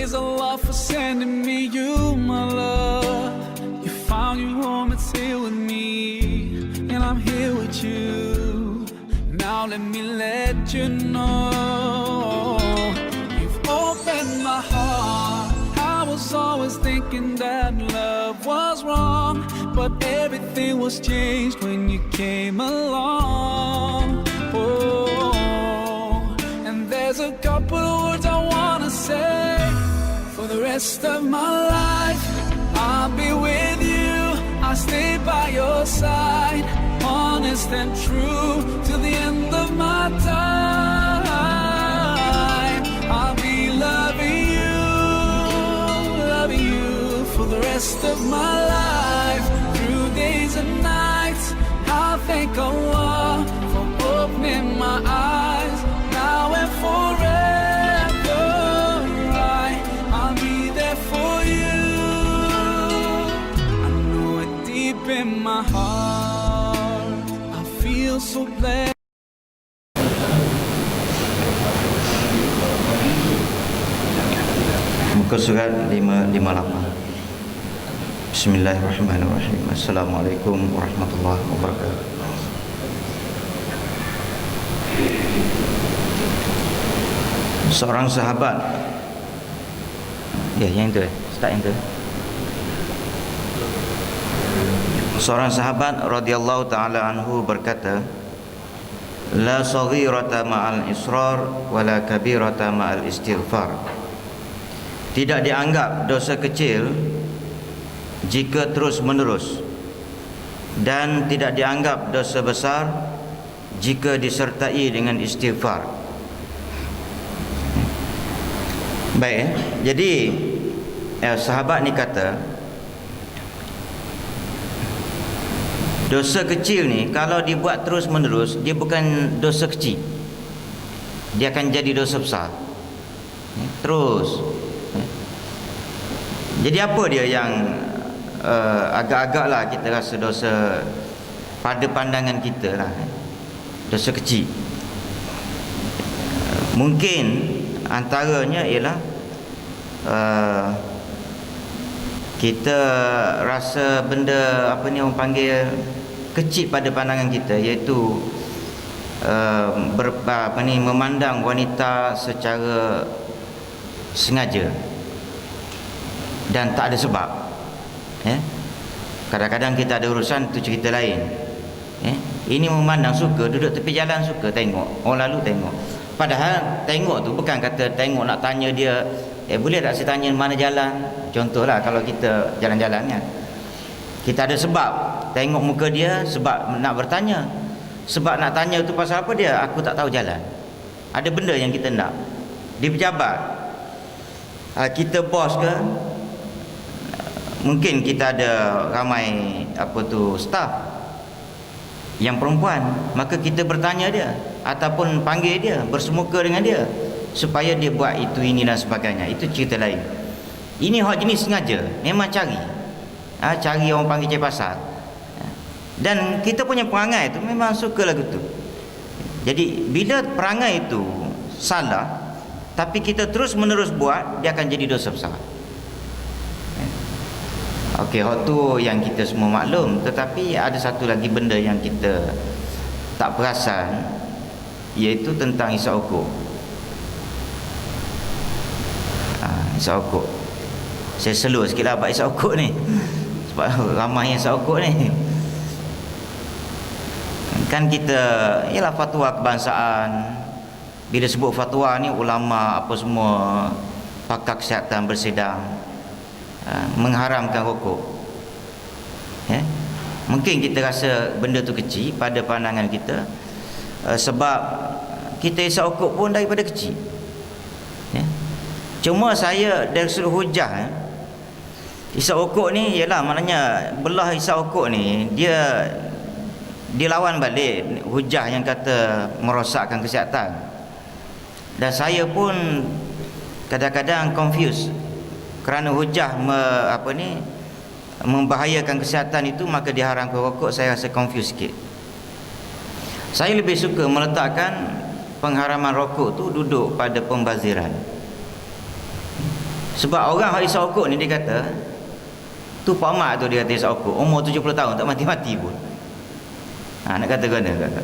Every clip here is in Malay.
Praise Allah for sending me you, my love. You found your home, it's here with me, and I'm here with you. Now let me let you know, you've opened my heart. I was always thinking that love was wrong, but everything was changed when you came along. Oh, and there's a couple words I wanna say. For the rest of my life, I'll be with you. I'll stay by your side, honest and true, till the end of my time. I'll be loving you for the rest of my life. Through days and nights, I'll thank Allah for opening my eyes. Now and forever, I'll be there for you. I know it deep in my heart, I feel so blessed. Muka surat 558. Bismillahirrahmanirrahim. Assalamualaikum warahmatullahi wabarakatuh. Seorang sahabat, ya yang itu, start yang itu. Seorang sahabat radhiyallahu taala anhu berkata, la saghirata ma'al israr wala kabirata ma'al istighfar. Tidak dianggap dosa kecil jika terus menerus, dan tidak dianggap dosa besar jika disertai dengan istighfar. Baik, jadi sahabat ni kata, dosa kecil ni kalau dibuat terus menerus, dia bukan dosa kecil, dia akan jadi dosa besar. Terus. Jadi apa dia yang agak-agak lah kita rasa dosa pada pandangan kita lah, dosa kecil. Mungkin antaranya ialah kita rasa benda apa ni orang panggil kecil pada pandangan kita, iaitu memandang wanita secara sengaja dan tak ada sebab. Kadang-kadang kita ada urusan, tu cerita lain. Ini memandang, suka duduk tepi jalan, suka tengok orang lalu, tengok. Padahal tengok tu bukan kata tengok nak tanya dia, boleh tak saya tanya mana jalan. Contohlah kalau kita jalan-jalan kan, kita ada sebab tengok muka dia, sebab nak bertanya. Sebab nak tanya tu pasal apa dia? Aku tak tahu jalan. Ada benda yang kita nak. Di pejabat, kita bos ke, mungkin kita ada ramai staff yang perempuan, maka kita bertanya dia ataupun panggil dia, bersemuka dengan dia supaya dia buat itu, ini dan sebagainya. Itu cerita lain. Ini hak jenis sengaja, memang cari orang panggil cari pasal. Dan kita punya perangai itu memang suka lagu tu. Jadi bila perangai itu salah, tapi kita terus menerus buat, dia akan jadi dosa besar. Okey, hak tu yang kita semua maklum. Tetapi ada satu lagi benda yang kita tak perasan, iaitu tentang isap okok. Isap okok, saya slow sikit lah buat isap okok ni, sebab ramai yang isap okok ni. Kan kita, ialah fatwa kebangsaan. Bila sebut fatwa ni, ulama apa semua, pakar kesihatan bersidang mengharamkan rokok. Mungkin kita rasa benda tu kecil pada pandangan kita, sebab kita isap rokok pun daripada kecil. Cuma saya dari sudut hujah, isap rokok ni ialah maknanya belah isap rokok ni, dia lawan balik hujah yang kata merosakkan kesihatan. Dan saya pun kadang-kadang confuse, kerana hujah membahayakan kesihatan itu, maka diharamkan rokok. Saya rasa confuse sikit. Saya lebih suka meletakkan pengharaman rokok tu duduk pada pembaziran. Sebab orang yang isap okok ni dia kata, tu Pak Mak tu dia kata isap okok, umur 70 tahun tak mati-mati pun. Nak kata kena kata.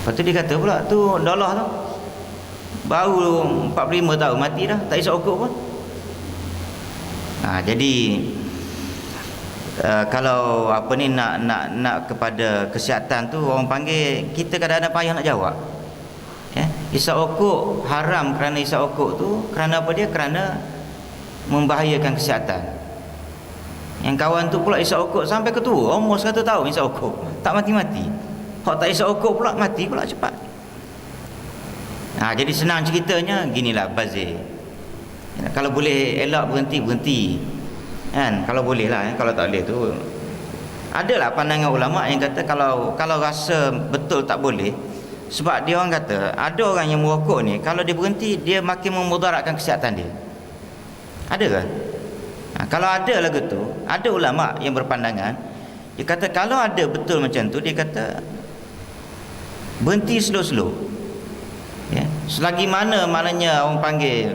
Lepas tu dia kata pula tu Dolah tu baru 45 tahun mati dah, tak isap okok pun. Jadi kalau apa ni nak kepada kesihatan tu, orang panggil kita kadang-kadang payah nak jawab. Isap okok haram kerana isap okok tu kerana apa dia? Kerana membahayakan kesihatan. Yang kawan tu pula isap okok sampai ke tua, umur 100 tahun isap okok, tak mati-mati. Hak tak isap okok pula mati pula cepat. Jadi senang ceritanya ginilah bazir. Kalau boleh elak berhenti kan, kalau boleh lah. Kalau tak boleh tu adalah pandangan ulama yang kata kalau rasa betul tak boleh. Sebab dia orang kata ada orang yang merokok ni, kalau dia berhenti dia makin memudaratkan kesihatan dia. Ada ke? Kalau ada lagu tu, ada ulama yang berpandangan, dia kata kalau ada betul macam tu, dia kata berhenti slow-slow. Selagi mana maknanya orang panggil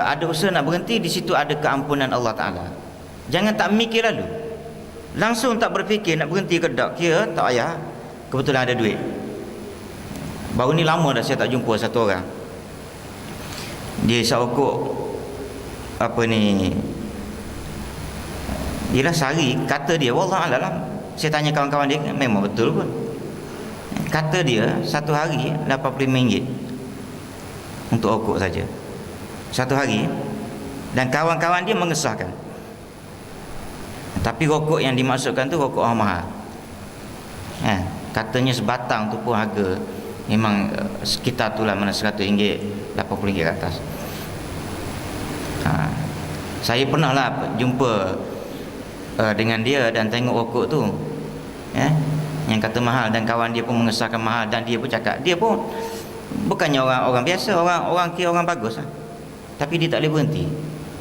ada usaha nak berhenti, di situ ada keampunan Allah Ta'ala. Jangan tak mikir lalu, langsung tak berfikir nak berhenti ke tak, kira tak payah, kebetulan ada duit. Baru ni lama dah saya tak jumpa satu orang, dia isap okok apa ni, dia lah sehari, kata dia wallahualam, saya tanya kawan-kawan dia, memang betul pun, kata dia satu hari RM85 untuk okok saja satu hari. Dan kawan-kawan dia mengesahkan, tapi rokok yang dimaksudkan tu rokok orang mahal. Katanya sebatang tu pun harga memang sekitar tu lah, mana RM100, RM80 ke atas. Saya pernah lah jumpa dengan dia dan tengok rokok tu, yang kata mahal, dan kawan dia pun mengesahkan mahal. Dan dia pun cakap, dia pun bukannya orang biasa, orang kira orang bagus lah, tapi dia tak boleh berhenti.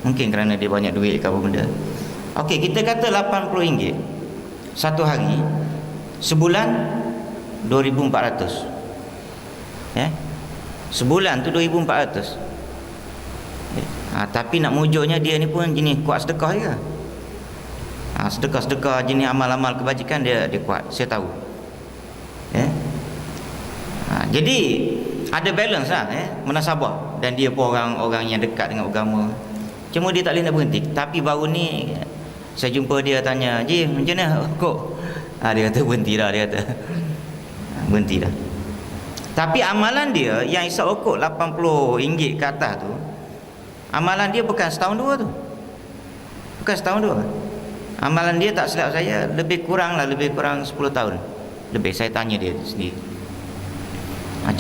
Mungkin kerana dia banyak duit ke apa benda. Okey, kita kata RM80 satu hari, sebulan 2,400. Sebulan tu 2,400. Tapi nak mujurnya dia ni pun jenis kuat sedekah juga. Sedekah-sedekah jenis amal-amal kebajikan dia kuat, saya tahu. Jadi ada balance lah, munasabah. Dan dia pun orang yang dekat dengan agama. Cuma dia tak boleh nak berhenti. Tapi baru ni saya jumpa dia, tanya, "Ji, macam mana kok?" Dia kata berhenti dah, dia kata. Berhenti dah. Tapi amalan dia yang isap okok RM80 ke atas tu, amalan dia bukan setahun dua tu. Bukan setahun dua. Amalan dia tak silap saya lebih kurang 10 tahun. Lebih, saya tanya dia sendiri.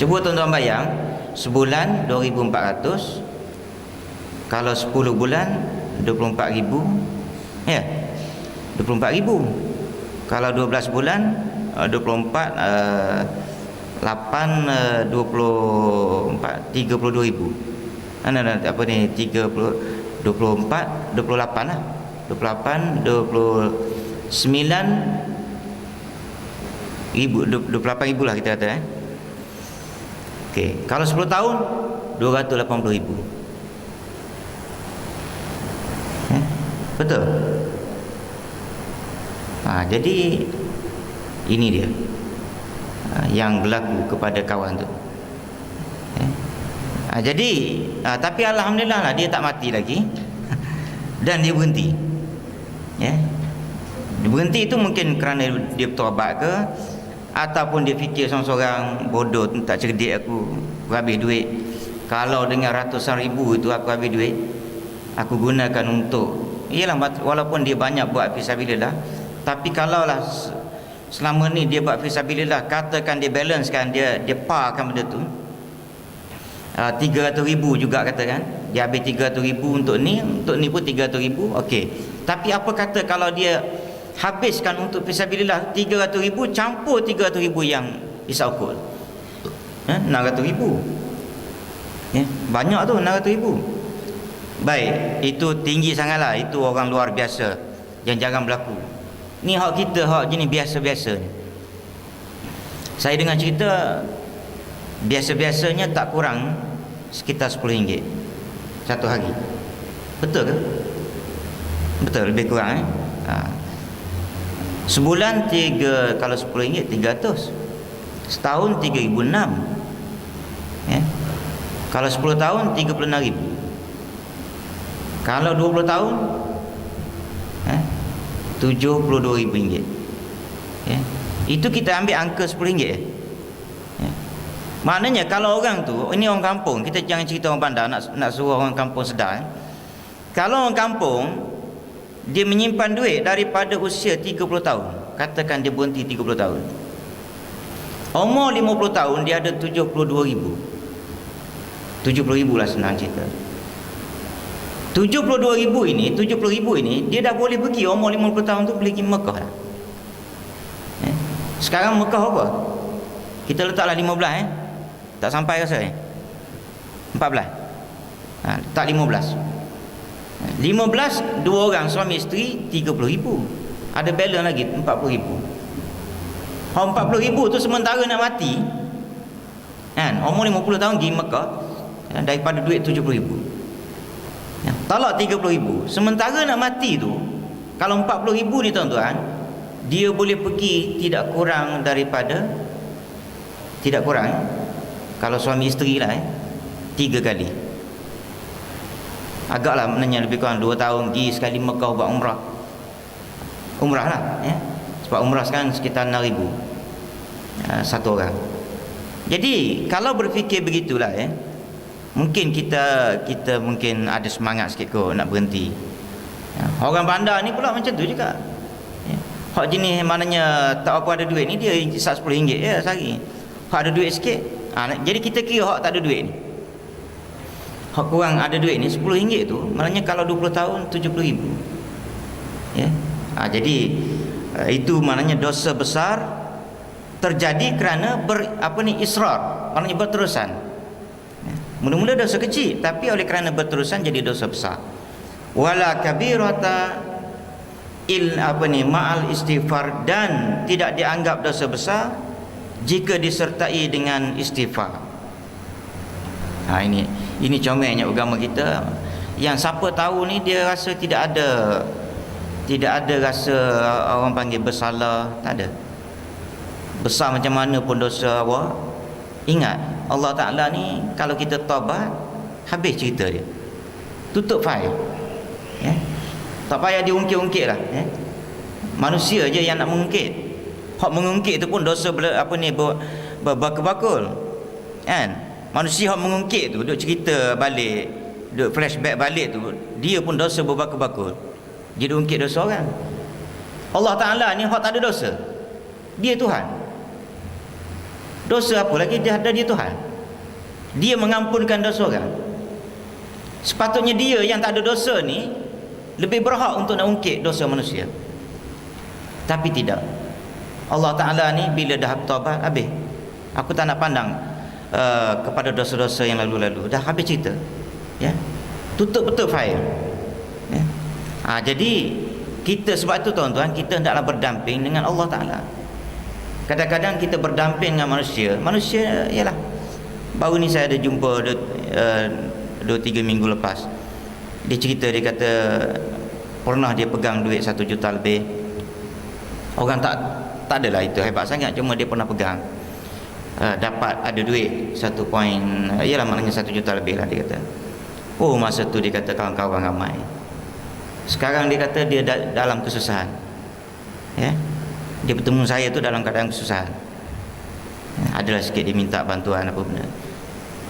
Cuba tuan-tuan bayang, sebulan 2,400, kalau 10 bulan 24,000, 24,000. Kalau 12 bulan 24 8 24 32,000. Apa ni, 30 24 28 lah. 28 28,000 lah kita kata. Okey, kalau 10 tahun 280,000. Betul. Jadi ini dia yang berlaku kepada kawan tu. Jadi tapi alhamdulillah lah, dia tak mati lagi dan dia berhenti. Dia berhenti itu mungkin kerana dia bertaubat ke, ataupun dia fikir seorang-seorang bodoh, tak cerdik aku habis duit. Kalau dengan ratusan ribu itu aku habis duit, aku gunakan untuk, iyalah, walaupun dia banyak buat fisabilillah, tapi kalaulah selama ni dia buat fisabilillah, katakan dia balancekan, dia parkan benda tu, 300,000 juga katakan, dia habis 300,000 untuk ni pun 300,000, okey. Tapi apa kata kalau dia habiskan untuk fisabilillah 300,000 campur 300,000 yang isauqul, 600,000, banyak tu 600,000. Baik, itu tinggi sangatlah, itu orang luar biasa yang jangan berlaku. Ni hak kita, hak jenis biasa-biasa ni. Saya dengar cerita biasa-biasanya tak kurang sekitar RM10. satu hari. Betul ke? Betul, lebih kurang Sebulan kalau RM10 300. Setahun 3,006. Kalau 10 tahun 36,000. Kalau 20 tahun RM72,000. Itu kita ambil angka RM10. Maknanya kalau orang tu, ini orang kampung, kita jangan cerita orang bandar, nak suruh orang kampung sedar. Kalau orang kampung dia menyimpan duit daripada usia 30 tahun, katakan dia berhenti 30 tahun, umur 50 tahun dia ada 72,000. 70,000 lah senang cerita. 72,000 ini dia dah boleh pergi umur 50 tahun tu, boleh pergi Mekah dah. Sekarang Mekah apa? Kita letaklah 15 tak sampai rasa 14. Tak 15. 15 dua orang suami isteri 30,000. Ada balance lagi 40,000. 40,000 tu sementara nak mati umur 50 tahun pergi Mekah daripada duit 70,000. Talak 30,000. Sementara nak mati tu, kalau 40,000 ni tuan-tuan, dia boleh pergi tidak kurang kalau suami isteri lah 3 kali. Agaklah maknanya lebih kurang 2 tahun pergi sekali Mekah buat umrah lah sebab umrah sekarang sekitar 6,000 satu orang. Jadi kalau berfikir begitulah mungkin kita mungkin ada semangat sikit kot nak berhenti. Orang bandar ni pula macam tu juga. Hak jenis maknanya tak apa ada duit ni, dia hisap RM10 sehari. Hak ada duit sikit, jadi kita kira hak tak ada duit ni, hak kurang ada duit ni RM10 tu, maknanya kalau 20 tahun 70,000. Jadi itu maknanya dosa besar terjadi kerana israr, maknanya berterusan. Mula-mula dosa kecil, tapi oleh kerana berterusan jadi dosa besar. Wala kabirata ma'al istighfar, dan tidak dianggap dosa besar jika disertai dengan istighfar. Ini comelnya agama kita, yang siapa tahu ni dia rasa tidak ada rasa orang panggil bersalah, tak ada. Besar macam mana pun dosa awak, ingat Allah Ta'ala ni kalau kita taubat, habis cerita dia, tutup fail. Tak payah diungkit-ungkit lah. Manusia je yang nak mengungkit. Hak mengungkit tu pun dosa berbakul-bakul. Manusia hak mengungkit tu, duk cerita balik, duk flashback balik tu, dia pun dosa berbakul-bakul. Dia duk ungkit dosa orang. Allah Ta'ala ni hak tak ada dosa. Dia Tuhan. Dosa apa lagi dia ada, dia Tuhan. Dia mengampunkan dosa orang. Sepatutnya dia yang tak ada dosa ni lebih berhak untuk nak ungkit dosa manusia. Tapi tidak. Allah Ta'ala ni bila dah taubat, habis. Aku tak nak pandang kepada dosa-dosa yang lalu-lalu. Dah habis cerita. Tutup betul fail. Jadi kita, sebab itu tuan-tuan, kita hendaklah berdamping dengan Allah Ta'ala. Kadang-kadang kita berdamping dengan manusia. Manusia ialah, baru ni saya ada jumpa 2-3 minggu lepas. Dia cerita, dia kata pernah dia pegang duit 1 juta lebih. Orang tak adalah itu hebat sangat, cuma dia pernah pegang. Dapat ada duit 1 poin, ialah maknanya 1 juta lebih lah dia kata. Masa tu dia kata kawan-kawan ramai. Sekarang dia kata dia dalam kesusahan. Dia bertemu saya tu dalam keadaan kesusahan. Adalah sikit dia minta bantuan apa benda.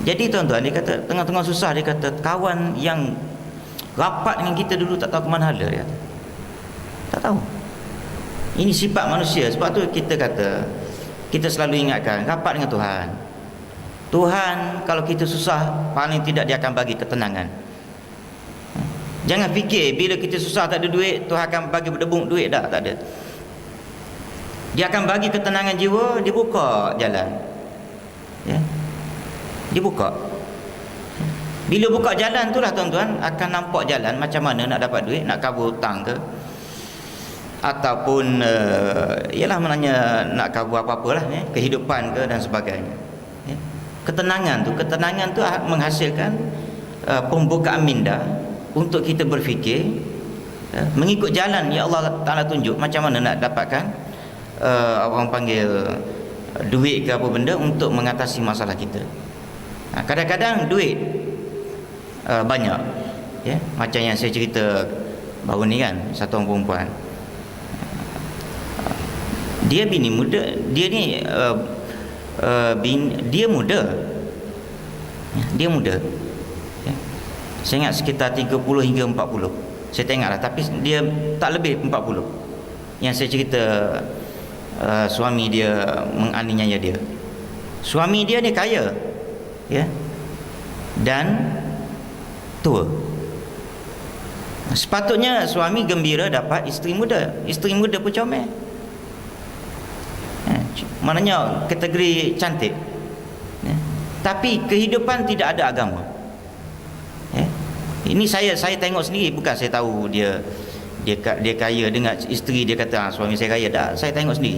Jadi tuan-tuan, dia kata tengah-tengah susah, dia kata kawan yang rapat dengan kita dulu tak tahu ke mana hala dia. Tak tahu. Ini sifat manusia. Sebab tu kita kata, kita selalu ingatkan rapat dengan Tuhan. Tuhan kalau kita susah, paling tidak dia akan bagi ketenangan. Jangan fikir bila kita susah tak ada duit, Tuhan akan bagi berdebung duit, dah tak ada. Dia akan bagi ketenangan jiwa, dia buka jalan. Dia buka. Bila buka jalan tu lah tuan-tuan, akan nampak jalan macam mana nak dapat duit, nak cover hutang ke, ataupun ialah maknanya nak cover apa-apalah, kehidupan ke dan sebagainya. Ketenangan tu menghasilkan pembukaan minda untuk kita berfikir, mengikut jalan yang Allah Ta'ala tunjuk macam mana nak dapatkan orang panggil duit ke apa benda untuk mengatasi masalah kita. Kadang-kadang duit banyak, ya, macam yang saya cerita baru ni kan, satu orang perempuan, dia bini muda, dia ni dia muda, dia muda, ya. Saya ingat sekitar 30 hingga 40, saya tengok lah, tapi dia tak lebih 40 yang saya cerita. Suami dia menganiaya dia. Suami dia ni kaya, ya, dan tua. Sepatutnya suami gembira dapat isteri muda. Isteri muda pun comel, maknanya kategori cantik, ya. Tapi kehidupan tidak ada agama, ya. Ini saya tengok sendiri, bukan saya tahu dia kaya dengan isteri dia kata suami saya kaya. Tak, saya tengok sendiri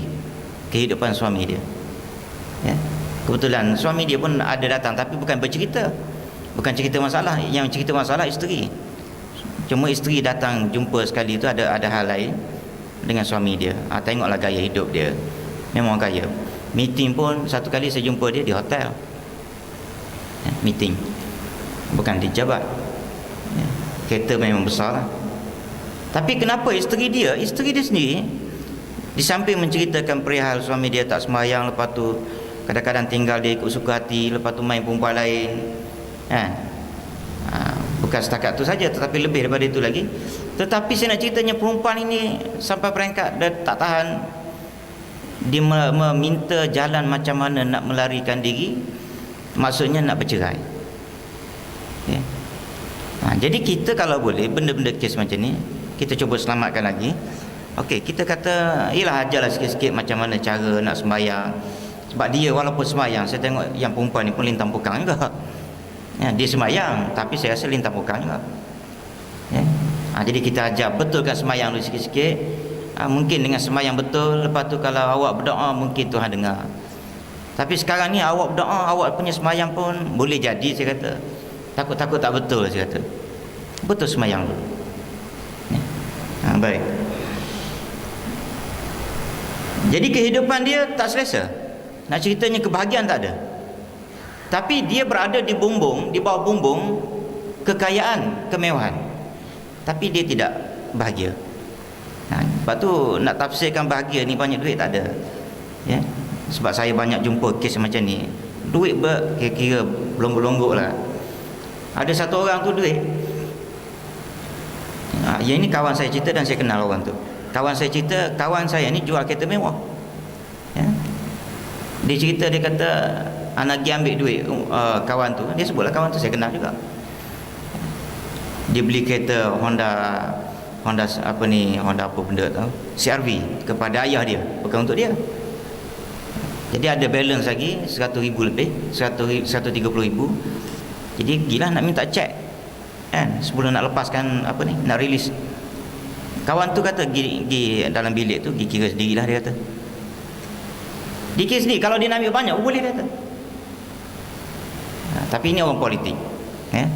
kehidupan suami dia, ya. Kebetulan suami dia pun ada datang, tapi bukan bercerita, bukan cerita masalah. Yang cerita masalah isteri. Cuma isteri datang jumpa sekali itu ada hal lain dengan suami dia. Tengoklah gaya hidup dia, memang kaya. Meeting pun satu kali saya jumpa dia di hotel, ya, meeting, bukan di jabat, ya. Kereta memang besar lah. Tapi kenapa isteri dia sendiri, di samping menceritakan perihal suami dia tak sembahyang, lepas tu kadang-kadang tinggal dia ikut suka hati, lepas tu main perempuan lain, kan? Bukan setakat tu saja, tetapi lebih daripada itu lagi. Tetapi saya nak ceritanya, perempuan ini sampai peringkat dia tak tahan, dia meminta jalan macam mana nak melarikan diri, maksudnya nak bercerai, ya. Jadi kita kalau boleh benda-benda kes macam ni kita cuba selamatkan lagi. Okey, kita kata ialah ajarlah sikit-sikit macam mana cara nak sembahyang. Sebab dia walaupun sembahyang, saya tengok yang perempuan ni pun lintang pukang juga, ya, dia sembahyang tapi saya rasa lintang pukang juga, ya. Jadi kita ajar betulkan sembahyang dulu sikit-sikit. Mungkin dengan sembahyang betul, lepas tu kalau awak berdoa mungkin Tuhan dengar. Tapi sekarang ni awak berdoa, awak punya sembahyang pun boleh jadi, saya kata takut-takut tak betul. Saya kata betul sembahyang dulu, ya. Baik. Jadi kehidupan dia tak selesa. Nak ceritanya kebahagiaan tak ada. Tapi dia berada di bawah bumbung kekayaan, kemewahan. Tapi dia tidak bahagia. Lepas tu nak tafsirkan bahagia ni banyak duit tak ada, ya. Sebab saya banyak jumpa kes macam ni. Duit kira-kira belonggok-longgok lah. Ada satu orang tu duit. Yang ini kawan saya cerita dan saya kenal orang tu. Kawan saya cerita, kawan saya ni jual kereta mewah, ya. Dia cerita, dia kata anak pergi ambil duit kawan tu. Dia sebutlah kawan tu saya kenal juga. Dia beli kereta Honda apa benda tu, CR-V kepada ayah dia, bukan untuk dia. Jadi ada balance lagi 100,000 lebih, 130,000. Jadi gilah nak minta cek, kan, sebelum nak lepaskan nak rilis. Kawan tu kata pergi dalam bilik tu, pergi kira sendirilah, dia kata. Dia kira sendiri, kalau dia nak ambil banyak boleh, dia kata. Tapi ini orang politik, ya.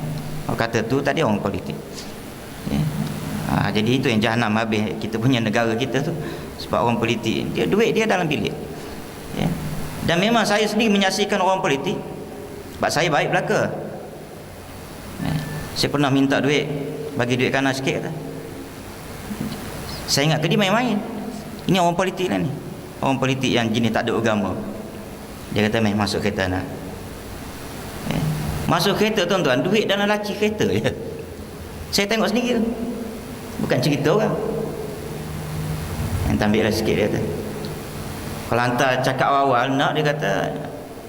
Orang kata tu tadi orang politik, ya. Jadi itu yang jahanam habis kita punya negara kita tu, sebab orang politik, dia duit dia dalam bilik, ya. Dan memang saya sendiri menyaksikan orang politik, sebab saya baik belaka, ya. Saya pernah minta duit, bagi duit kanan sikit, kata. Saya ingat ke dia main-main. Ini orang politik lah ni, orang politik yang jenis tak ada agama. Dia kata main masuk kereta nak, ya. Masuk kereta, tuan-tuan, duit dalam laci kereta je. Saya tengok sendiri tu, bukan cerita orang. Yang ambil lah sikit, dia kata. Kalau hantar cakap awal nak, dia kata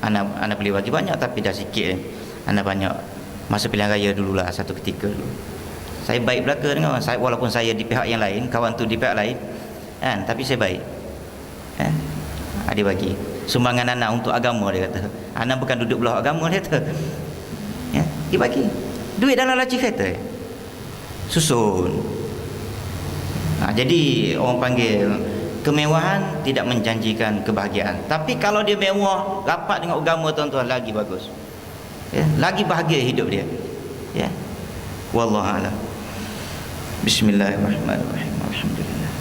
Ana boleh bagi banyak, tapi dah sikit, Ana banyak masa pilihan raya dululah, satu ketika dulu. Saya baik belaka dengan orang. Walaupun saya di pihak yang lain, kawan tu di pihak lain, kan, tapi saya baik, kan. Dia bagi sumbangan Ana untuk agama, dia kata. Ana bukan duduk belah agama, dia kata, ya. Dia bagi duit dalam laci kereta, susun. Jadi orang panggil kemewahan tidak menjanjikan kebahagiaan. Tapi kalau dia mewah, rapat dengan agama, tuan-tuan, lagi bagus, ya. Lagi bahagia hidup dia, ya. Wallahu a'lam. Bismillahirrahmanirrahim. Alhamdulillah.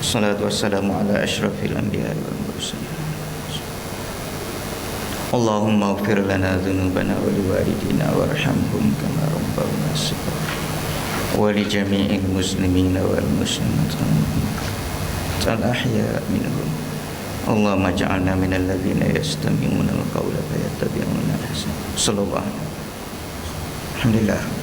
Wassalatu wassalamu ala asyrafil anbiya'i wal mursalin. Allahumma ighfir lana dhunubana wa liwalidina warhamhum kama rabbawna shighara wa li jami'il muslimina wal muslimat al-ahya minhum. Allahumma ja'alna minal ladzina yastami'una al-qawla fayattabi'una ahsana. Sallallahu alaihi wasallam. Alhamdulillah.